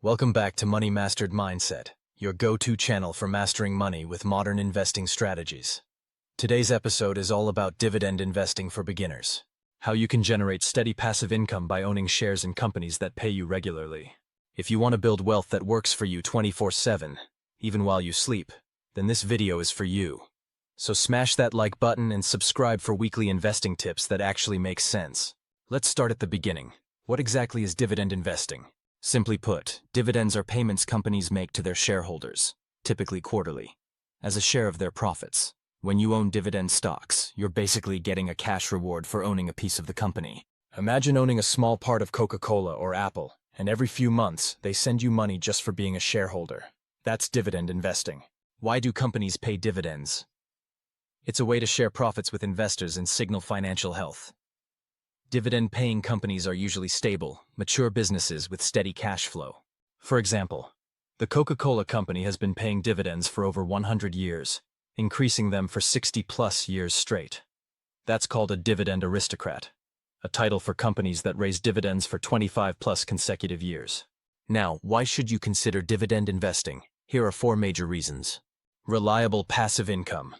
Welcome back to Money Mastered Mindset, your go-to channel for mastering money with modern investing strategies. Today's episode is all about dividend investing for beginners. How you can generate steady passive income by owning shares in companies that pay you regularly. If you want to build wealth that works for you 24/7, even while you sleep, then this video is for you. So smash that like button and subscribe for weekly investing tips that actually make sense. Let's start at the beginning. What exactly is dividend investing? Simply put, dividends are payments companies make to their shareholders, typically quarterly, as a share of their profits. When you own dividend stocks, you're basically getting a cash reward for owning a piece of the company. Imagine owning a small part of Coca-Cola or Apple, and every few months, they send you money just for being a shareholder. That's dividend investing. Why do companies pay dividends? It's a way to share profits with investors and signal financial health. Dividend-paying companies are usually stable, mature businesses with steady cash flow. For example, the Coca-Cola Company has been paying dividends for over 100 years, increasing them for 60-plus years straight. That's called a dividend aristocrat, a title for companies that raise dividends for 25-plus consecutive years. Now, why should you consider dividend investing? Here are 4 major reasons. Reliable passive income.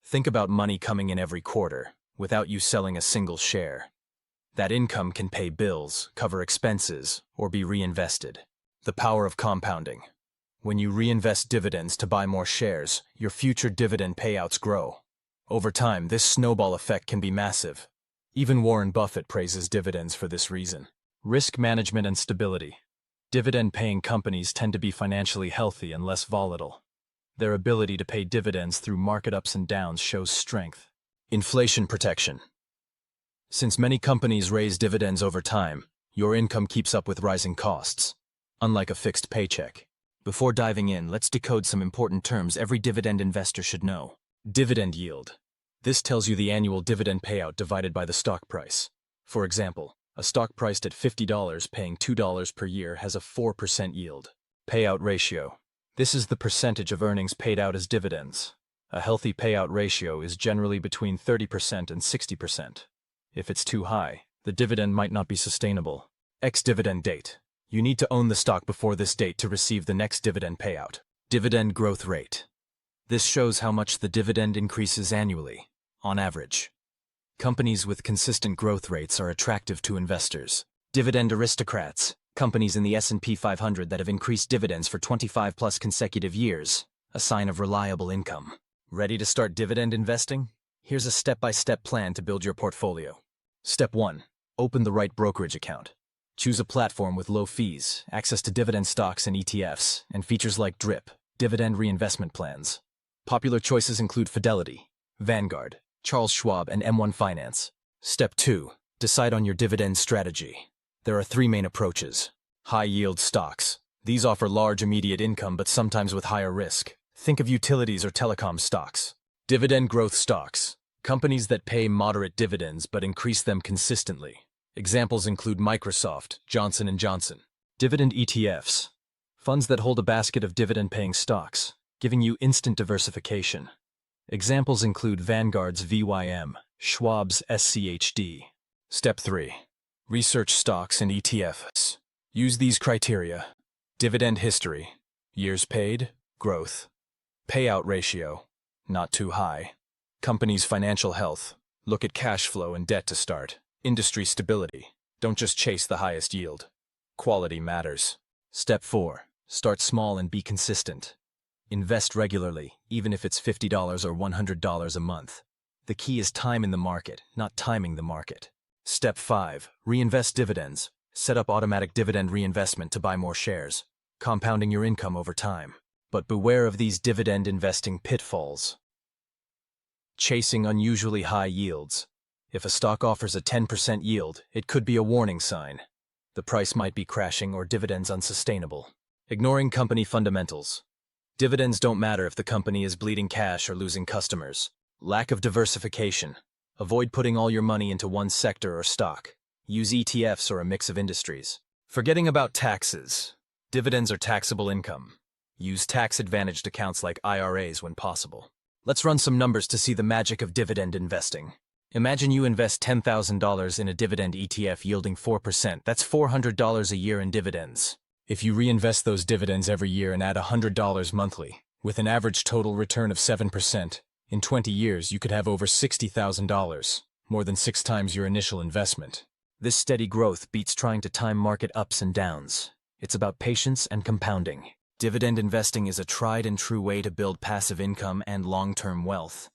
Think about money coming in every quarter, without you selling a single share. That income can pay bills, cover expenses, or be reinvested. The power of compounding. When you reinvest dividends to buy more shares, your future dividend payouts grow. Over time, this snowball effect can be massive. Even Warren Buffett praises dividends for this reason. Risk management and stability. Dividend-paying companies tend to be financially healthy and less volatile. Their ability to pay dividends through market ups and downs shows strength. Inflation protection. Since many companies raise dividends over time, your income keeps up with rising costs, unlike a fixed paycheck. Before diving in, let's decode some important terms every dividend investor should know. Dividend yield. This tells you the annual dividend payout divided by the stock price. For example, a stock priced at $50 paying $2 per year has a 4% yield. Payout ratio. This is the percentage of earnings paid out as dividends. A healthy payout ratio is generally between 30% and 60%. If it's too high, the dividend might not be sustainable. Ex-dividend date. You need to own the stock before this date to receive the next dividend payout. Dividend growth rate. This shows how much the dividend increases annually, on average. Companies with consistent growth rates are attractive to investors. Dividend aristocrats. Companies in the S&P 500 that have increased dividends for 25-plus consecutive years, a sign of reliable income. Ready to start dividend investing? Here's a step-by-step plan to build your portfolio. Step 1. Open the right brokerage account. Choose a platform with low fees, access to dividend stocks and ETFs, and features like DRIP, dividend reinvestment plans. Popular choices include Fidelity, Vanguard, Charles Schwab, and M1 Finance. Step 2. Decide on your dividend strategy. There are 3 main approaches. High-yield stocks. These offer large immediate income but sometimes with higher risk. Think of utilities or telecom stocks. Dividend growth stocks. Companies that pay moderate dividends but increase them consistently. Examples include Microsoft, Johnson & Johnson. Dividend ETFs. Funds that hold a basket of dividend-paying stocks, giving you instant diversification. Examples include Vanguard's VYM, Schwab's SCHD. Step 3. Research stocks and ETFs. Use these criteria. Dividend history. Years paid, growth. Payout ratio. Not too high. Company's financial health. Look at cash flow and debt to start. Industry stability. Don't just chase the highest yield. Quality matters. Step 4. Start small and be consistent. Invest regularly, even if it's $50 or $100 a month. The key is time in the market, not timing the market. Step 5. Reinvest dividends. Set up automatic dividend reinvestment to buy more shares, compounding your income over time. But beware of these dividend investing pitfalls. Chasing unusually high yields. If a stock offers a 10% yield, it could be a warning sign. The price might be crashing or dividends unsustainable. Ignoring company fundamentals. Dividends don't matter if the company is bleeding cash or losing customers. Lack of diversification. Avoid putting all your money into one sector or stock. Use ETFs or a mix of industries. Forgetting about taxes. Dividends are taxable income. Use tax-advantaged accounts like IRAs when possible. Let's run some numbers to see the magic of dividend investing. Imagine you invest $10,000 in a dividend ETF yielding 4%. That's $400 a year in dividends. If you reinvest those dividends every year and add $100 monthly, with an average total return of 7%, in 20 years you could have over $60,000, more than 6 times your initial investment. This steady growth beats trying to time market ups and downs. It's about patience and compounding. Dividend investing is a tried and true way to build passive income and long-term wealth.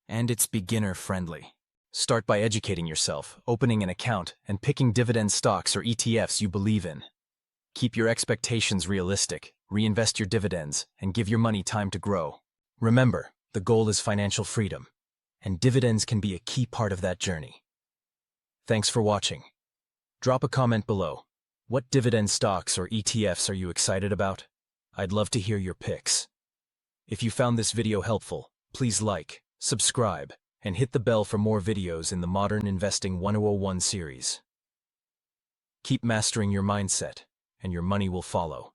And it's beginner-friendly. Start by educating yourself, opening an account, and picking dividend stocks or ETFs you believe in. Keep your expectations realistic, reinvest your dividends, and give your money time to grow. Remember, the goal is financial freedom, and dividends can be a key part of that journey. Thanks for watching. Drop a comment below. What dividend stocks or ETFs are you excited about? I'd love to hear your picks. If you found this video helpful, please like, subscribe, and hit the bell for more videos in the Modern Investing 1001 series. Keep mastering your mindset, and your money will follow.